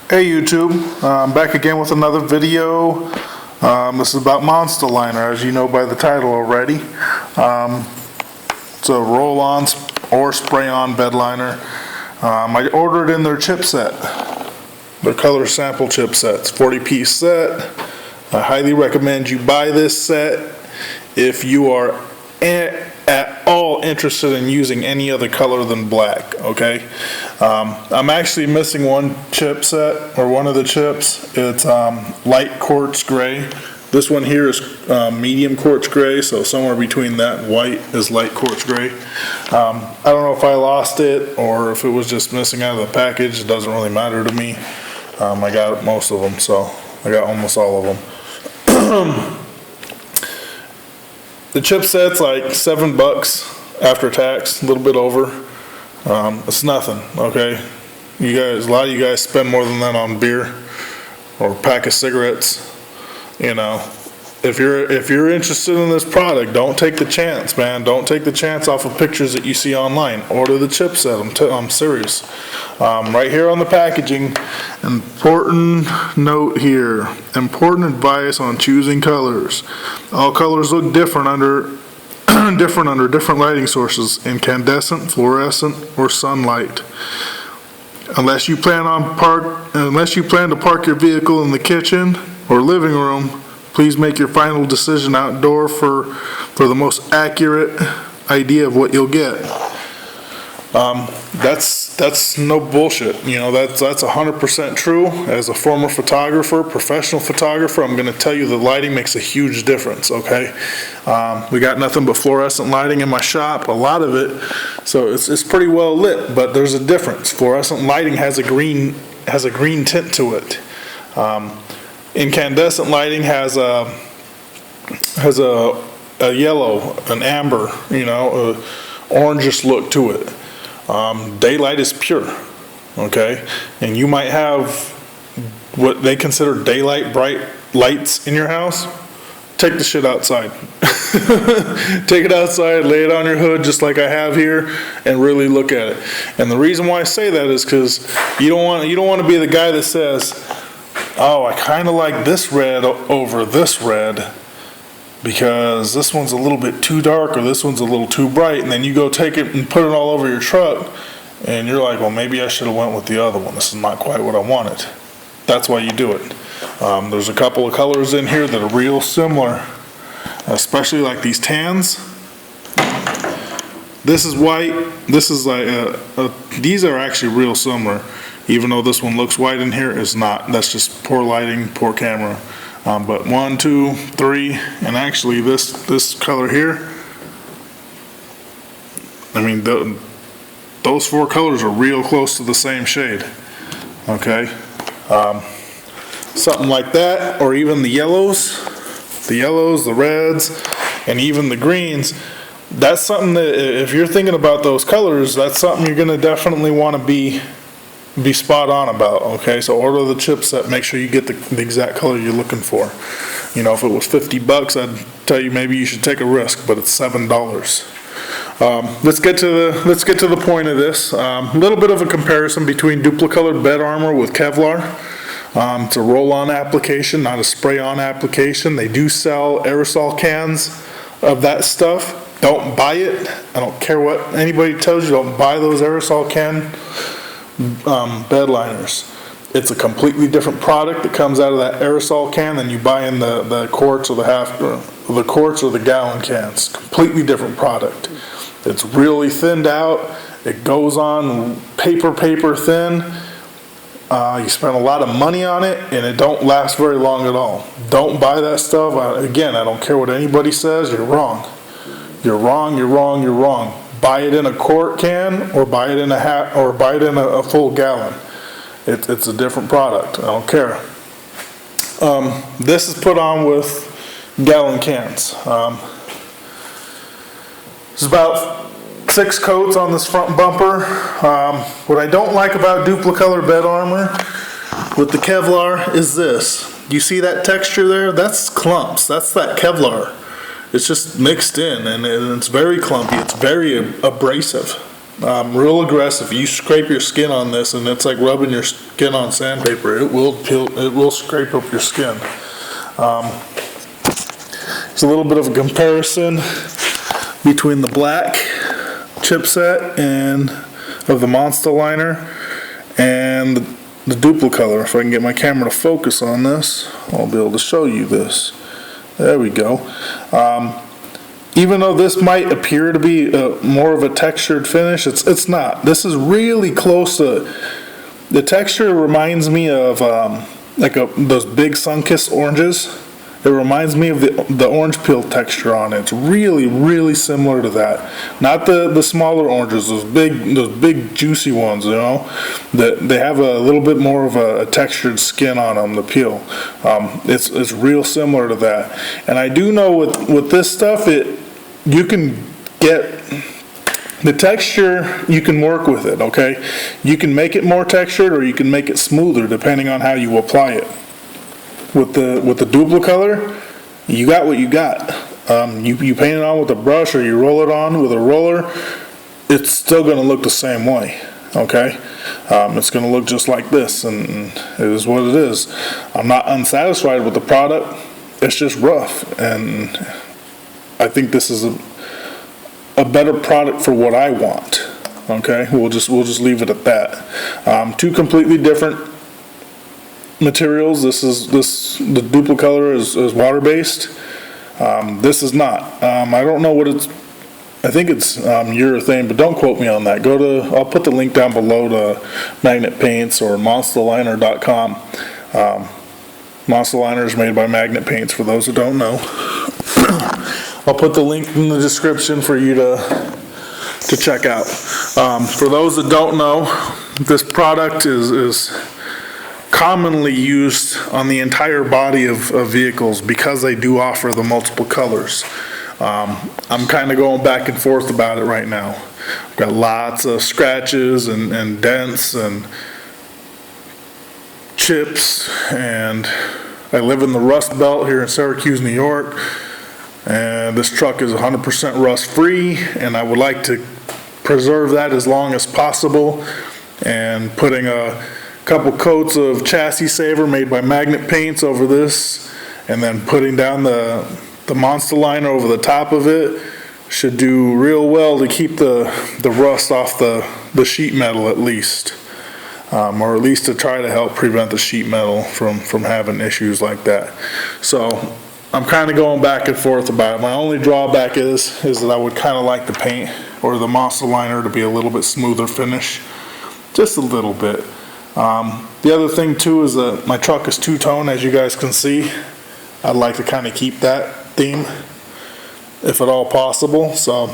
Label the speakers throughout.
Speaker 1: Hey YouTube, I'm back again with another video. This is about Monstaliner, as you know by the title already. It's a roll-on or spray-on bed liner. I ordered in their chipset, their color sample chipsets, 40-piece set. I highly recommend you buy this set if you are at all interested in using any other color than black, okay? I'm actually missing one chipset, or one of the chips. It's light quartz gray. This one here is medium quartz gray, so somewhere between that and white is light quartz gray. I don't know if I lost it or if it was just missing out of the package. It doesn't really matter to me. I got most of them, so I got almost all of them. The chipset's like $7 after tax, a little bit over. It's nothing, okay? You guys, a lot of you guys spend more than that on beer or a pack of cigarettes. You know, if you're interested in this product, don't take the chance, man. Don't take the chance off of pictures that you see online. Order the chipset. I'm serious. Right here on the packaging, important note here. Important advice on choosing colors. All colors look different under different lighting sources: incandescent, fluorescent, or sunlight. Unless you plan to park your vehicle in the kitchen or living room, please make your final decision outdoor for the most accurate idea of what you'll get. That's no bullshit. You know, that's 100% true. As a former photographer, professional photographer, I'm going to tell you the lighting makes a huge difference. Okay, we got nothing but fluorescent lighting in my shop, a lot of it, so it's pretty well lit. But there's a difference. Fluorescent lighting has a green tint to it. Incandescent lighting has a yellow, an amber, you know, orangish look to it. Daylight is pure, okay? And you might have what they consider daylight bright lights in your house. Take the shit outside. Take it outside, lay it on your hood just like I have here, and really look at it. And the reason why I say that is because you don't want to be the guy that says, oh, I kind of like this red over this red because this one's a little bit too dark or this one's a little too bright, and then you go take it and put it all over your truck and you're like, well, maybe I should have went with the other one. This is not quite what I wanted. That's why you do it. There's a couple of colors in here that are real similar, especially like these tans. This is white. This is like these are actually real similar. Even though this one looks white in here, it's not. That's just poor lighting, poor camera. But 1, 2, 3, and actually this color here, I mean, those 4 colors are real close to the same shade. Okay, something like that, or even the yellows, the reds, and even the greens. That's something that, if you're thinking about those colors, that's something you're going to definitely want to be spot on about. Okay, so order the chipset, make sure you get the exact color you're looking for. You know, if it was $50, I'd tell you maybe you should take a risk, but it's $7. Let's get to the point of this. A little bit of a comparison between Dupli-Color Bed Armor with Kevlar. It's a roll-on application, not a spray-on application. They do sell aerosol cans of that stuff. Don't buy it. I don't care what anybody tells you. Don't buy those aerosol can bed liners. It's a completely different product that comes out of that aerosol can than you buy in the quarts or the quarts or the gallon cans. Completely different product. It's really thinned out. It goes on paper thin. You spend a lot of money on it and it don't last very long at all. Don't buy that stuff. Again, I don't care what anybody says. You're wrong. You're wrong. You're wrong. You're wrong. Buy it in a quart can or buy it in a full gallon. It's a different product. I don't care. This is put on with gallon cans. There's about 6 coats on this front bumper. What I don't like about Dupli-Color Bed Armor with the Kevlar is this. You see that texture there? That's clumps. That's that Kevlar. It's just mixed in, and it's very clumpy. It's very abrasive. real aggressive. You scrape your skin on this, and it's like rubbing your skin on sandpaper. It will peel, it will scrape up your skin. There's a little bit of a comparison between the black chipset and of the Monstaliner and the Dupli-Color. If I can get my camera to focus on this, I'll be able to show you this. There we go. Even though this might appear to be more of a textured finish, it's not. This is really close to, the texture reminds me of those big sun-kissed oranges. It reminds me of the orange peel texture on it. It's really, really similar to that. Not the smaller oranges, those big juicy ones, you know, that they have a little bit more of a textured skin on them, the peel. It's real similar to that. And I do know with this stuff, you can get the texture, you can work with it, okay? You can make it more textured or you can make it smoother depending on how you apply it. With the Dupli-Color, you got what you got. You paint it on with a brush or you roll it on with a roller, it's still going to look the same way, okay? It's going to look just like this, and it is what it is. I'm not unsatisfied with the product, it's just rough, and I think this is a better product for what I want, okay? We'll just leave it at that. Two completely different materials. The Dupli-Color is water-based. This is not. I don't know what it's, I think it's urethane, but don't quote me on that. I'll put the link down below to Magnet Paints or Monstaliner.com. Monstaliner is made by Magnet Paints, for those who don't know. I'll put the link in the description for you to check out. For those that don't know, this product is commonly used on the entire body of vehicles because they do offer the multiple colors. I'm kind of going back and forth about it right now. I've got lots of scratches and dents and chips, and I live in the Rust Belt here in Syracuse, New York, and this truck is 100% rust free, and I would like to preserve that as long as possible, and putting a couple coats of chassis saver made by Magnet Paints over this, and then putting down the Monstaliner over the top of it should do real well to keep the rust off the sheet metal, at least, or at least to try to help prevent the sheet metal from having issues like that. So I'm kind of going back and forth about it. My only drawback is that I would kind of like the paint or the Monstaliner to be a little bit smoother finish, just a little bit. The other thing too is that my truck is two-tone, as you guys can see. I'd like to kind of keep that theme, if at all possible. So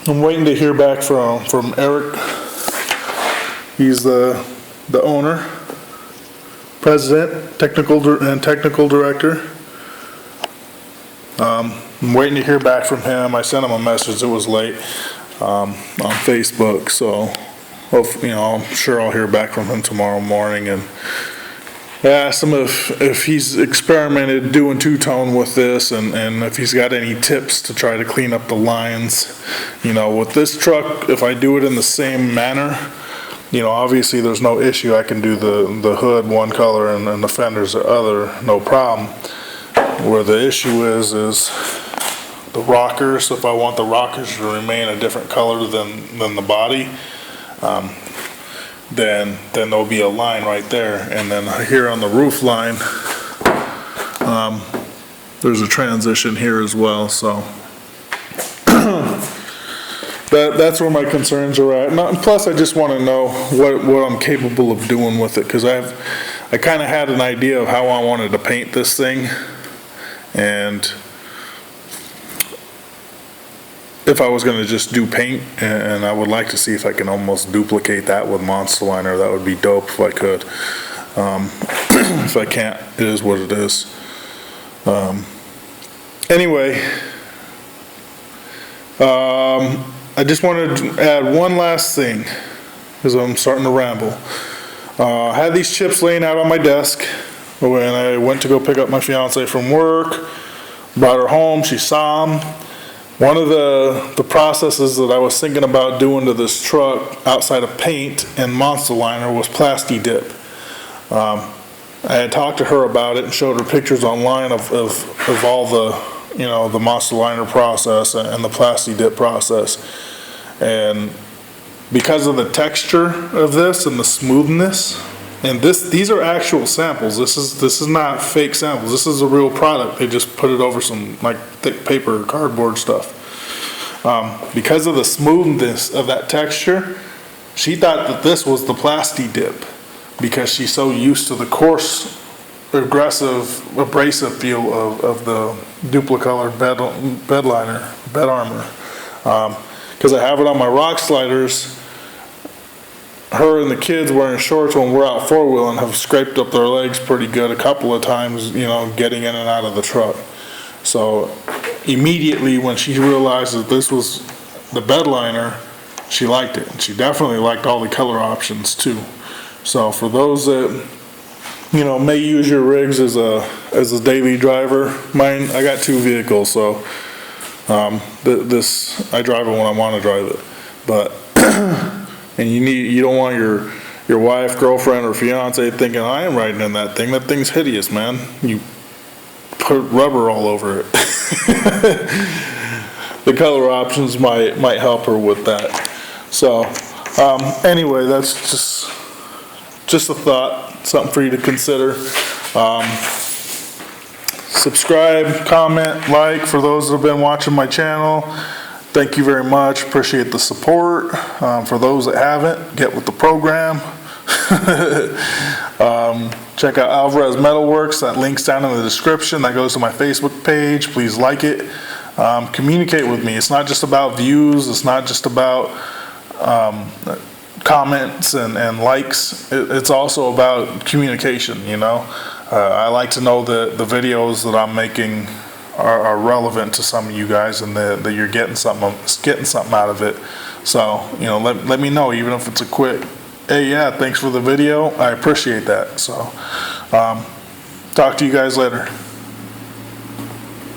Speaker 1: I'm waiting to hear back from Eric. He's the owner, president, technical director. I'm waiting to hear back from him. I sent him a message. It was late on Facebook, so. I'm sure I'll hear back from him tomorrow morning, and I asked him if he's experimented doing two-tone with this, and if he's got any tips to try to clean up the lines. With this truck, if I do it in the same manner, obviously there's no issue. I can do the hood one color and the fenders the other, no problem. Where the issue is the rockers. If I want the rockers to remain a different color than the body, then there'll be a line right there, and then here on the roof line, there's a transition here as well. So that's where my concerns are at. Plus, I just want to know what I'm capable of doing with it, because I kind of had an idea of how I wanted to paint this thing, and if I was going to just do paint, and I would like to see if I can almost duplicate that with Monstaliner. That would be dope if I could. If I can't, it is what it is. Anyway, I just wanted to add one last thing, because I'm starting to ramble. I had these chips laying out on my desk when I went to go pick up my fiance from work. Brought her home, she saw them. One of the processes that I was thinking about doing to this truck outside of paint and Monstaliner was Plasti Dip. I had talked to her about it and showed her pictures online of all the, you know, the Monstaliner process and the Plasti Dip process. And because of the texture of this and the smoothness, and these are actual samples. This is not fake samples. This is a real product. They just put it over some like thick paper or cardboard stuff. Because of the smoothness of that texture, she thought that this was the Plasti Dip, because she's so used to the coarse, aggressive, abrasive feel of the Dupli-Color Bed Armor. Because I have it on my rock sliders. Her and the kids wearing shorts when we're out four-wheeling have scraped up their legs pretty good a couple of times, you know, getting in and out of the truck. So immediately when she realized that this was the bed liner, she liked it. And she definitely liked all the color options too. So for those that, you know, may use your rigs as a daily driver, I got 2 vehicles, so this I drive it when I want to drive it. But and you don't want your wife, girlfriend, or fiance thinking, I am riding in that thing. That thing's hideous, man. You put rubber all over it. The color options might help her with that. So anyway, that's just a thought, something for you to consider. Subscribe, comment, like for those that have been watching my channel. Thank you very much. Appreciate the support. For those that haven't, get with the program. Check out Alvarez Metalworks. That link's down in the description. That goes to my Facebook page. Please like it. Communicate with me. It's not just about views. It's not just about comments and likes. It's also about communication, you know. I like to know that the videos that I'm making are relevant to some of you guys, and that you're getting something out of it. So, you know, let me know, even if it's a quick, hey, yeah, thanks for the video. I appreciate that. So, talk to you guys later.